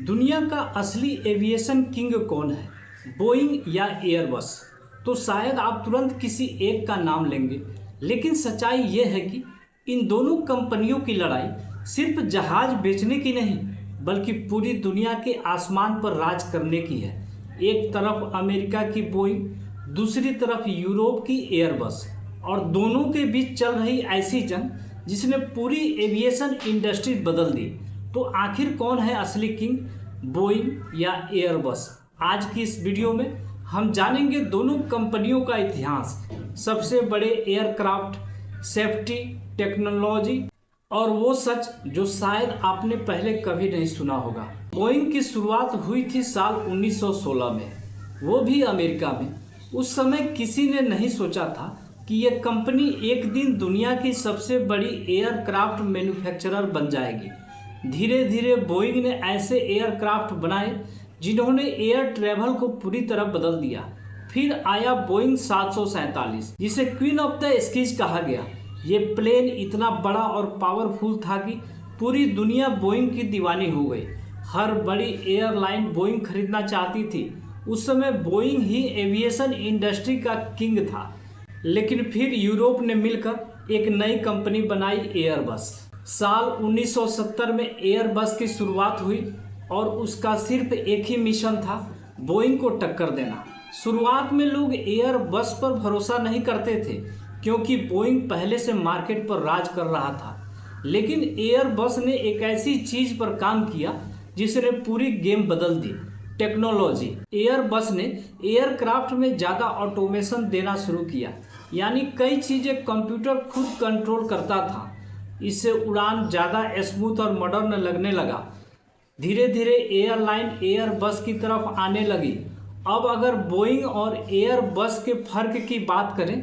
दुनिया का असली एविएशन किंग कौन है, बोइंग या एयरबस? तो शायद आप तुरंत किसी एक का नाम लेंगे, लेकिन सच्चाई ये है कि इन दोनों कंपनियों की लड़ाई सिर्फ जहाज बेचने की नहीं, बल्कि पूरी दुनिया के आसमान पर राज करने की है। एक तरफ अमेरिका की बोइंग, दूसरी तरफ यूरोप की एयरबस, और दोनों के बीच चल रही ऐसी जंग जिसने पूरी एविएशन इंडस्ट्री बदल दी। तो आखिर कौन है असली किंग, बोइंग या एयरबस? आज की इस वीडियो में हम जानेंगे दोनों कंपनियों का इतिहास, सबसे बड़े एयरक्राफ्ट, सेफ्टी, टेक्नोलॉजी और वो सच जो शायद आपने पहले कभी नहीं सुना होगा। बोइंग की शुरुआत हुई थी साल 1916 में, वो भी अमेरिका में। उस समय किसी ने नहीं सोचा था कि यह कंपनी एक दिन दुनिया की सबसे बड़ी एयरक्राफ्ट मैन्युफैक्चरर बन जाएगी। धीरे धीरे बोइंग ने ऐसे एयरक्राफ्ट बनाए जिन्होंने एयर ट्रैवल को पूरी तरह बदल दिया। फिर आया बोइंग 747, जिसे क्वीन ऑफ द स्कीज कहा गया। ये प्लेन इतना बड़ा और पावरफुल था कि पूरी दुनिया बोइंग की दीवानी हो गई। हर बड़ी एयरलाइन बोइंग खरीदना चाहती थी। उस समय बोइंग ही एविएशन इंडस्ट्री का किंग था। लेकिन फिर यूरोप ने मिलकर एक नई कंपनी बनाई, एयरबस। साल 1970 में एयरबस की शुरुआत हुई और उसका सिर्फ एक ही मिशन था, बोइंग को टक्कर देना। शुरुआत में लोग एयरबस पर भरोसा नहीं करते थे क्योंकि बोइंग पहले से मार्केट पर राज कर रहा था। लेकिन एयरबस ने एक ऐसी चीज पर काम किया जिसने पूरी गेम बदल दी, टेक्नोलॉजी। एयरबस ने एयरक्राफ्ट में ज़्यादा ऑटोमेशन देना शुरू किया, यानी कई चीज़ें कंप्यूटर खुद कंट्रोल करता था। इससे उड़ान ज़्यादा स्मूथ और मॉडर्न लगने लगा। धीरे धीरे एयरलाइन एयरबस की तरफ आने लगी। अब अगर बोइंग और एयरबस के फर्क की बात करें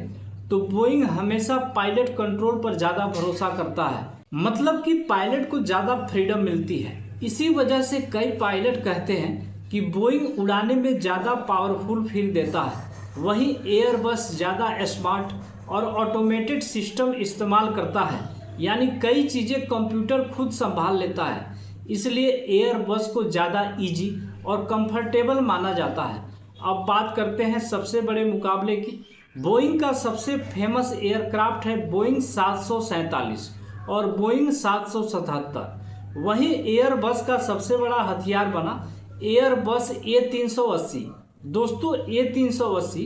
तो बोइंग हमेशा पायलट कंट्रोल पर ज़्यादा भरोसा करता है, मतलब कि पायलट को ज़्यादा फ्रीडम मिलती है। इसी वजह से कई पायलट कहते हैं कि बोइंग उड़ाने में ज़्यादा पावरफुल फील देता है। वहीं एयरबस ज़्यादा स्मार्ट और ऑटोमेटेड सिस्टम इस्तेमाल करता है, यानी कई चीज़ें कंप्यूटर खुद संभाल लेता है। इसलिए एयरबस को ज़्यादा इजी और कंफर्टेबल माना जाता है। अब बात करते हैं सबसे बड़े मुकाबले की। बोइंग का सबसे फेमस एयरक्राफ्ट है बोइंग 747 और बोइंग 777। वहीं एयरबस का सबसे बड़ा हथियार बना एयरबस A380। दोस्तों, A380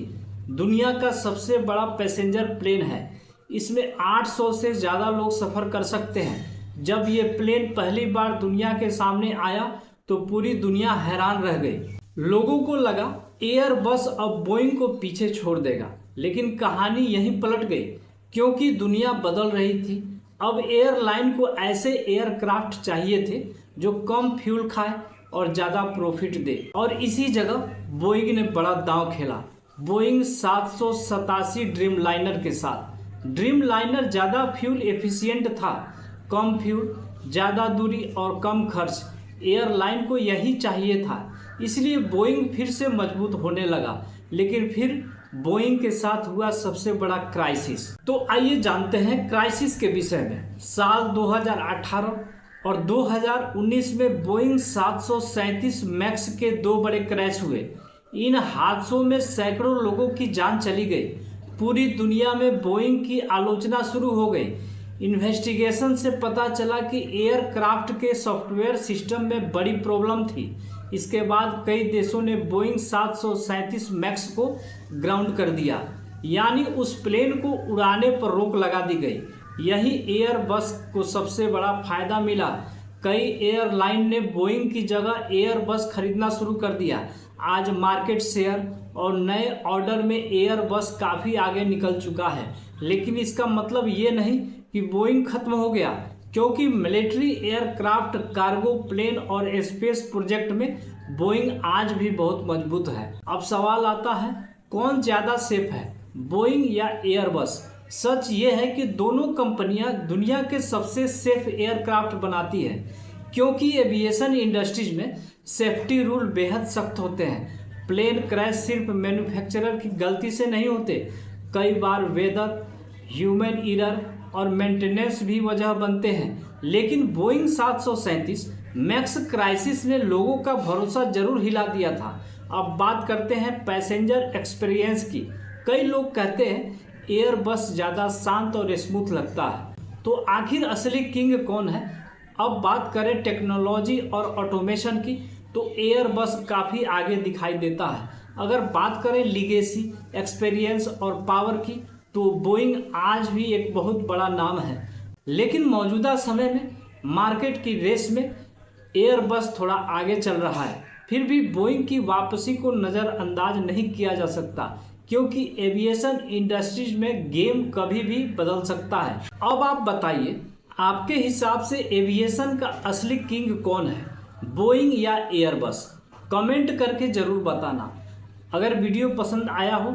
दुनिया का सबसे बड़ा पैसेंजर प्लेन है। इसमें 800 से ज़्यादा लोग सफ़र कर सकते हैं। जब ये प्लेन पहली बार दुनिया के सामने आया तो पूरी दुनिया हैरान रह गई। लोगों को लगा एयरबस अब बोइंग को पीछे छोड़ देगा, लेकिन कहानी यहीं पलट गई क्योंकि दुनिया बदल रही थी। अब एयरलाइन को ऐसे एयरक्राफ्ट चाहिए थे जो कम फ्यूल खाए और ज़्यादा प्रॉफिट दे, और इसी जगह बोइंग ने बड़ा दांव खेला बोइंग 787 ड्रीम लाइनर के साथ। ड्रीम लाइनर ज़्यादा फ्यूल एफिशिएंट था, कम फ्यूल, ज़्यादा दूरी और कम खर्च। एयरलाइन को यही चाहिए था, इसलिए बोइंग फिर से मजबूत होने लगा। लेकिन फिर बोइंग के साथ हुआ सबसे बड़ा क्राइसिस। तो आइए जानते हैं क्राइसिस के विषय में। साल 2018 और 2019 में बोइंग 737 मैक्स के दो बड़े क्रैश हुए। इन हादसों में सैकड़ों लोगों की जान चली गई। पूरी दुनिया में बोइंग की आलोचना शुरू हो गई। इन्वेस्टिगेशन से पता चला कि एयरक्राफ्ट के सॉफ्टवेयर सिस्टम में बड़ी प्रॉब्लम थी। इसके बाद कई देशों ने बोइंग 737 मैक्स को ग्राउंड कर दिया, यानी उस प्लेन को उड़ाने पर रोक लगा दी गई। यही एयरबस को सबसे बड़ा फायदा मिला। कई एयरलाइन ने बोइंग की जगह एयरबस खरीदना शुरू कर दिया। आज मार्केट शेयर और नए ऑर्डर में एयरबस काफ़ी आगे निकल चुका है। लेकिन इसका मतलब ये नहीं कि बोइंग खत्म हो गया, क्योंकि मिलिट्री एयरक्राफ्ट, कार्गो प्लेन और स्पेस प्रोजेक्ट में बोइंग आज भी बहुत मजबूत है। अब सवाल आता है, कौन ज़्यादा सेफ है, बोइंग या एयरबस? सच ये है कि दोनों कंपनियां दुनिया के सबसे सेफ एयरक्राफ्ट बनाती है, क्योंकि एविएशन इंडस्ट्रीज में सेफ्टी रूल बेहद सख्त होते हैं। प्लेन क्रैश सिर्फ मैन्युफैक्चरर की गलती से नहीं होते, कई बार वेदर, ह्यूमन एरर और मेंटेनेंस भी वजह बनते हैं। लेकिन बोइंग 737 मैक्स क्राइसिस ने लोगों का भरोसा जरूर हिला दिया था। अब बात करते हैं पैसेंजर एक्सपीरियंस की। कई लोग कहते हैं एयरबस ज़्यादा शांत और स्मूथ लगता है, तो आखिर असली किंग कौन है? अब बात करें टेक्नोलॉजी और ऑटोमेशन की, तो एयरबस काफ़ी आगे दिखाई देता है। अगर बात करें लीगेसी, एक्सपीरियंस और पावर की, तो बोइंग आज भी एक बहुत बड़ा नाम है। लेकिन मौजूदा समय में मार्केट की रेस में एयरबस थोड़ा आगे चल रहा है। फिर भी बोइंग की वापसी को नज़रअंदाज नहीं किया जा सकता, क्योंकि एविएशन इंडस्ट्रीज में गेम कभी भी बदल सकता है। अब आप बताइए, आपके हिसाब से एविएशन का असली किंग कौन है, बोइंग या एयरबस? कमेंट करके ज़रूर बताना। अगर वीडियो पसंद आया हो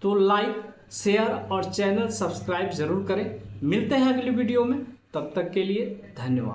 तो लाइक, शेयर और चैनल सब्सक्राइब ज़रूर करें। मिलते हैं अगली वीडियो में, तब तक के लिए धन्यवाद।